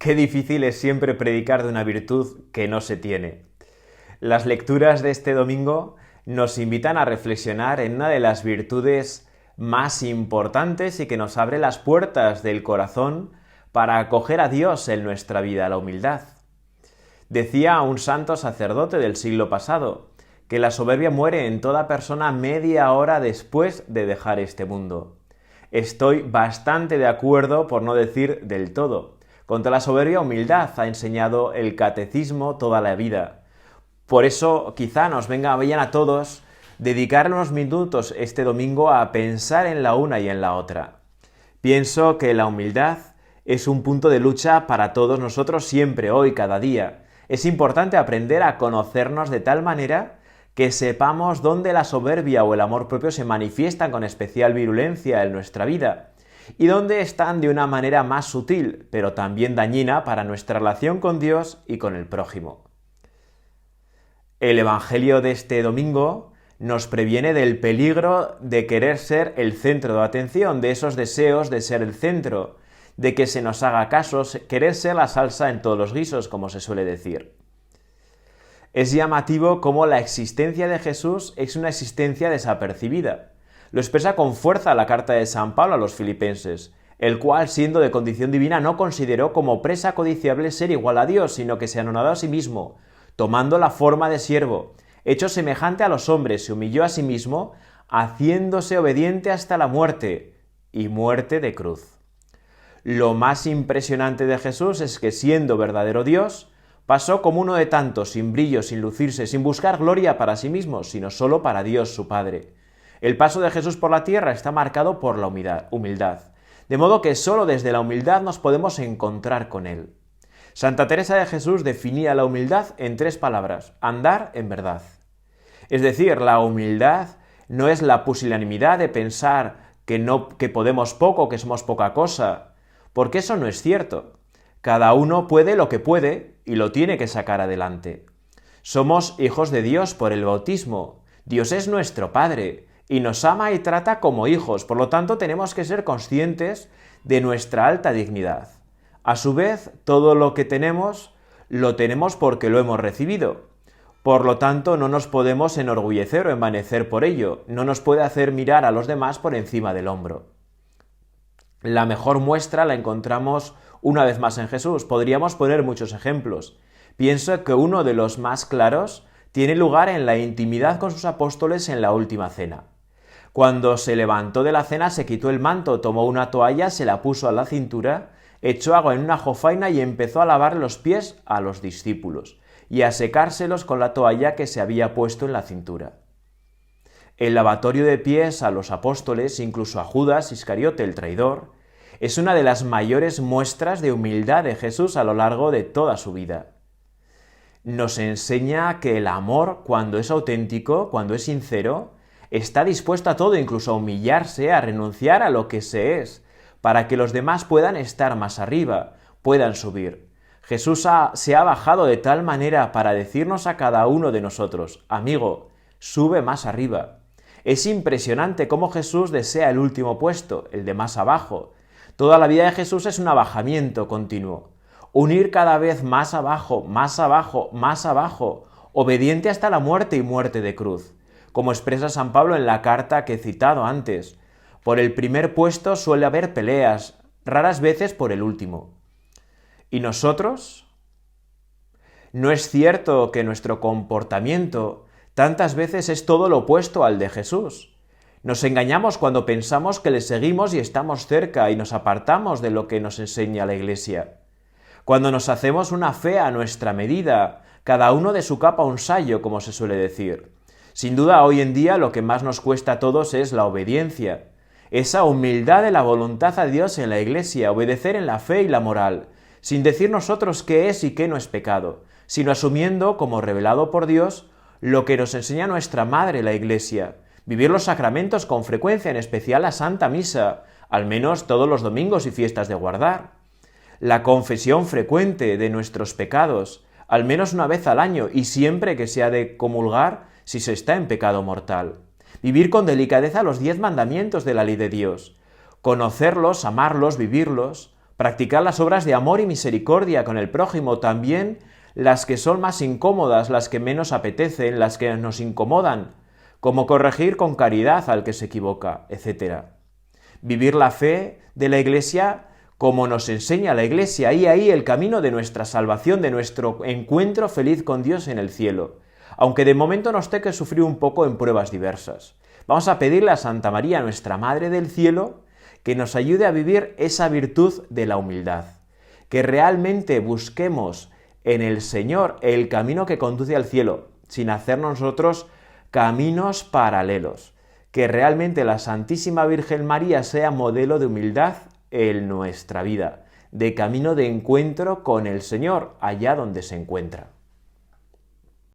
Qué difícil es siempre predicar de una virtud que no se tiene. Las lecturas de este domingo nos invitan a reflexionar en una de las virtudes más importantes y que nos abre las puertas del corazón para acoger a Dios en nuestra vida, la humildad. Decía un santo sacerdote del siglo pasado que la soberbia muere en toda persona media hora después de dejar este mundo. Estoy bastante de acuerdo, por no decir del todo. Contra la soberbia, humildad ha enseñado el catecismo toda la vida. Por eso quizá nos venga bien a todos dedicar unos minutos este domingo a pensar en la una y en la otra. Pienso que la humildad es un punto de lucha para todos nosotros siempre, hoy, cada día. Es importante aprender a conocernos de tal manera que sepamos dónde la soberbia o el amor propio se manifiestan con especial virulencia en nuestra vida y dónde están de una manera más sutil, pero también dañina para nuestra relación con Dios y con el prójimo. El Evangelio de este domingo nos previene del peligro de querer ser el centro de atención, de esos deseos de ser el centro, de que se nos haga caso, querer ser la salsa en todos los guisos, como se suele decir. Es llamativo cómo la existencia de Jesús es una existencia desapercibida. Lo expresa con fuerza la carta de San Pablo a los filipenses, el cual, siendo de condición divina, no consideró como presa codiciable ser igual a Dios, sino que se anonadó a sí mismo, tomando la forma de siervo, hecho semejante a los hombres, se humilló a sí mismo, haciéndose obediente hasta la muerte, y muerte de cruz. Lo más impresionante de Jesús es que, siendo verdadero Dios, pasó como uno de tantos, sin brillo, sin lucirse, sin buscar gloria para sí mismo, sino solo para Dios su Padre. El paso de Jesús por la tierra está marcado por la humildad, de modo que solo desde la humildad nos podemos encontrar con Él. Santa Teresa de Jesús definía la humildad en 3 palabras: andar en verdad. Es decir, la humildad no es la pusilanimidad de pensar que podemos poco, que somos poca cosa, porque eso no es cierto. Cada uno puede lo que puede y lo tiene que sacar adelante. Somos hijos de Dios por el bautismo. Dios es nuestro Padre y nos ama y trata como hijos, por lo tanto tenemos que ser conscientes de nuestra alta dignidad. A su vez, todo lo que tenemos, lo tenemos porque lo hemos recibido. Por lo tanto, no nos podemos enorgullecer o envanecer por ello, no nos puede hacer mirar a los demás por encima del hombro. La mejor muestra la encontramos una vez más en Jesús. Podríamos poner muchos ejemplos. Pienso que uno de los más claros tiene lugar en la intimidad con sus apóstoles en la última cena. Cuando se levantó de la cena, se quitó el manto, tomó una toalla, se la puso a la cintura, echó agua en una jofaina y empezó a lavar los pies a los discípulos y a secárselos con la toalla que se había puesto en la cintura. El lavatorio de pies a los apóstoles, incluso a Judas Iscariote, el traidor, es una de las mayores muestras de humildad de Jesús a lo largo de toda su vida. Nos enseña que el amor, cuando es auténtico, cuando es sincero, está dispuesto a todo, incluso a humillarse, a renunciar a lo que se es, para que los demás puedan estar más arriba, puedan subir. Jesús se ha bajado de tal manera para decirnos a cada uno de nosotros: amigo, sube más arriba. Es impresionante cómo Jesús desea el último puesto, el de más abajo. Toda la vida de Jesús es un abajamiento continuo. Unir cada vez más abajo, más abajo, más abajo, obediente hasta la muerte y muerte de cruz. Como expresa San Pablo en la carta que he citado antes. Por el primer puesto suele haber peleas, raras veces por el último. ¿Y nosotros? ¿No es cierto que nuestro comportamiento tantas veces es todo lo opuesto al de Jesús? Nos engañamos cuando pensamos que le seguimos y estamos cerca y nos apartamos de lo que nos enseña la Iglesia. Cuando nos hacemos una fe a nuestra medida, cada uno de su capa un sayo, como se suele decir. Sin duda, hoy en día lo que más nos cuesta a todos es la obediencia. Esa humildad de la voluntad a Dios en la Iglesia, obedecer en la fe y la moral, sin decir nosotros qué es y qué no es pecado, sino asumiendo como revelado por Dios lo que nos enseña nuestra Madre, la Iglesia. Vivir los sacramentos con frecuencia, en especial la Santa Misa, al menos todos los domingos y fiestas de guardar. La confesión frecuente de nuestros pecados, al menos una vez al año y siempre que se ha de comulgar si se está en pecado mortal. Vivir con delicadeza los 10 mandamientos de la ley de Dios. Conocerlos, amarlos, vivirlos, Practicar las obras de amor y misericordia con el prójimo, también las que son más incómodas, las que menos apetecen, las que nos incomodan, como corregir con caridad al que se equivoca, etc. Vivir la fe de la Iglesia como nos enseña la Iglesia, y ahí el camino de nuestra salvación, de nuestro encuentro feliz con Dios en el cielo, aunque de momento nos tenga que sufrir un poco en pruebas diversas. Vamos a pedirle a Santa María, nuestra Madre del Cielo, que nos ayude a vivir esa virtud de la humildad, que realmente busquemos en el Señor el camino que conduce al cielo, sin hacer nosotros caminos paralelos, que realmente la Santísima Virgen María sea modelo de humildad en nuestra vida, de camino de encuentro con el Señor allá donde se encuentra.